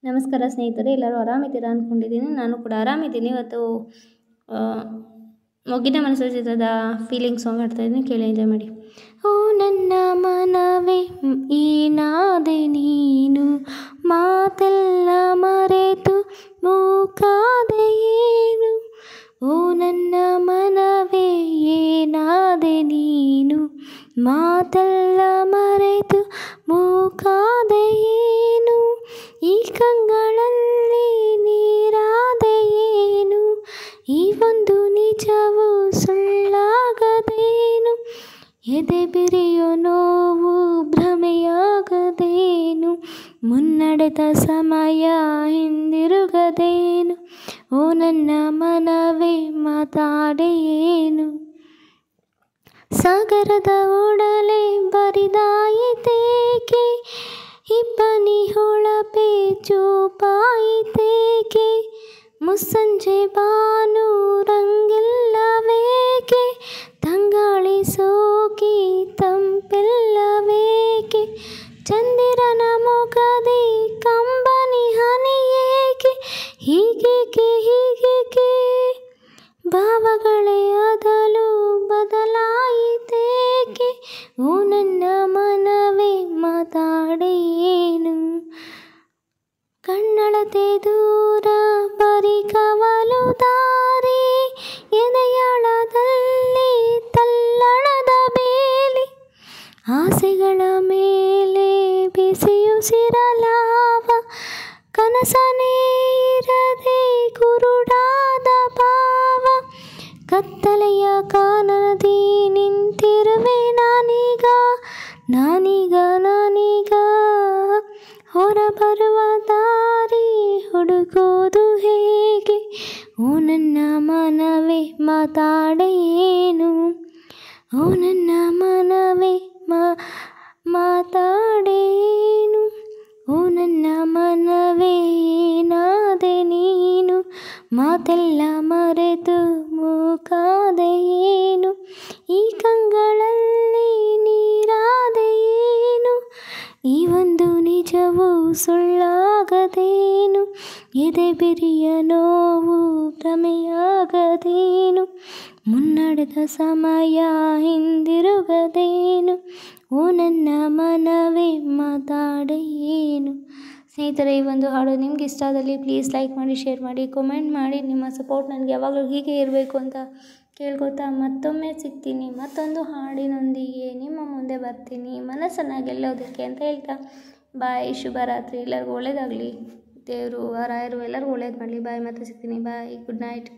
ನಮಸ್ಕಾರ ಸ್ನೇಹಿತರೆ, ಎಲ್ಲರೂ ಆರಾಮಿದ್ದೀರಾ ಅಂದ್ಕೊಂಡಿದ್ದೀನಿ. ನಾನು ಕೂಡ ಆರಾಮಿದ್ದೀನಿ. ಇವತ್ತು ಮೊಗ್ಗಿನ ಮನಸ್ಸು ಚಿತ್ರದ ಫೀಲಿಂಗ್ ಸಾಂಗ್ ಹಾಡ್ತಾ ಇದ್ದೀನಿ, ಕೇಳಿ ಎಂಜಾಯ್ ಮಾಡಿ. ಓ ನನ್ನ ಮನವೇ ಏನಾದೆ ನೀನು, ಮಾತೆಲ್ಲ ಮರೆತು ಮೂಕಾದೆ ಏನು. ಓ ನನ್ನ ಮನವೇ ಏನಾದೆ ನೀನು, ಮಾತೆಲ್ಲ ಮರೆತು ಮೂಕಾದೆ ಏನು. ಈ ಕಂಗಳಲ್ಲಿ ನೀರಾದೆ ಏನು, ಈ ಒಂದು ನಿಜವು ಸುಳ್ಳಾಗದೇನು. ಎದೆ ಬಿರಿಯೋ ನೋವು ಭ್ರಮೆಯಾಗದೇನು, ಮುನ್ನಡೆದ ಸಮಯ ಹಿಂದಿರುಗದೇನು. ಓ ನನ್ನ ಮನವೇ ಮಾತಾಡೇನು. ಸಾಗರದ ಒಡಲೆ ಬರಿದಾಯಿತೇಕೆ, ಇಬ್ಬನಿ ಹೊಳಪೆ ಚೂಪಾಯಿತೇಕೆ. ಮುಸ್ಸಂಜೆ ಬಾನು ರಂಗಿಲ್ಲವೇಕೆ, ತಂಗಾಳಿ ಸೋಕಿ ತಂಪಿಲ್ಲವೇಕೆ. ಚಂದಿರನ ಮೊಗದಿ ಕಂಬನಿ ಹನಿಯೇಕೆ, ಹೀಗೇಕೆ ಹೀಗೇಕೆ. ಭಾವಗಳೇ ಅದಲು ಬದಲಾಯಿತೇಕೆ. ಓ ನನ್ನ ಮನವೇ ಮಾತಾಡೇನು. ಕಣ್ಣಳತೆ ದೂರ ಬರಿ ಕವಲು ದಾರಿ, ಎದೆಯಾಳದಲ್ಲಿ ತಲ್ಲಣದ ಬೇಲಿ. ಆಸೆಗಳ ಮೇಲೆ ಬಿಸಿಯುಸಿರಲಾವ, ಕನಸನೇ ಇರದೆ ಕುರುಡಾದ ಭಾವ. ಕತ್ತಲೆಯ ಕಾನನದಿ ನಿಂತಿರುವೆ ನಾನೀಗ ನಾನೀಗ ನಾನೀಗ. ಹೊರಬರುವ ದಾರಿ ಹುಡುಕೋದು ಹೇಗೆ. ಓ ನನ್ನ ಮನವೇ ಮಾತಾಡೇನು. ಓ ನನ್ನ ಮನವೇ ಮಾತಾಡೇನು. ಓ ನನ್ನ ಮನವೇ ಏನಾದೆ ನೀನು, ಮಾತೆಲ್ಲ ಮರೆತು ಮೂಕಾದೆ ಏನು. ಈ ಕಂಗಳಲ್ಲಿ ನೀರಾದೆ ಏನು, ಈ ಒಂದು ನಿಜವು ಸುಳ್ಳಾಗದೇನು. ಎದೆ ಬಿರಿಯ ನೋವು ಭ್ರಮೆಯಾಗದೇನು, ಮುನ್ನಡೆದ ಸಮಯ ಹಿಂದಿರುಗದೇನು. ಓ ನನ್ನ ಮನವೇ ಮಾತಾಡೇನು. ಸ್ನೇಹಿತರೆ, ಈ ಒಂದು ಹಾಡು ನಿಮ್ಗೆ ಇಷ್ಟ ಆದಲ್ಲಿ ಪ್ಲೀಸ್ ಲೈಕ್ ಮಾಡಿ, ಶೇರ್ ಮಾಡಿ, ಕಮೆಂಟ್ ಮಾಡಿ. ನಿಮ್ಮ ಸಪೋರ್ಟ್ ನನಗೆ ಯಾವಾಗಲೂ ಹೀಗೆ ಇರಬೇಕು ಅಂತ ಕೇಳ್ಕೊತಾ ಮತ್ತೊಮ್ಮೆ ಸಿಗ್ತೀನಿ. ಮತ್ತೊಂದು ಹಾಡಿನೊಂದಿಗೆ ನಿಮ್ಮ ಮುಂದೆ ಬರ್ತೀನಿ, ಮನಸ್ಸನ್ನು ಗೆಲ್ಲೋದಕ್ಕೆ ಅಂತ ಹೇಳ್ತಾ ಬಾಯ್. ಶುಭರಾತ್ರಿ, ಎಲ್ಲರಿಗೂ ಒಳ್ಳೇದಾಗಲಿ. ದೇವರು ರಾಯರು ಎಲ್ಲರಿಗೂ ಒಳ್ಳೇದು ಮಾಡಲಿ. ಬಾಯ್, ಮತ್ತೆ ಸಿಗ್ತೀನಿ. ಬಾಯ್, ಗುಡ್ ನೈಟ್.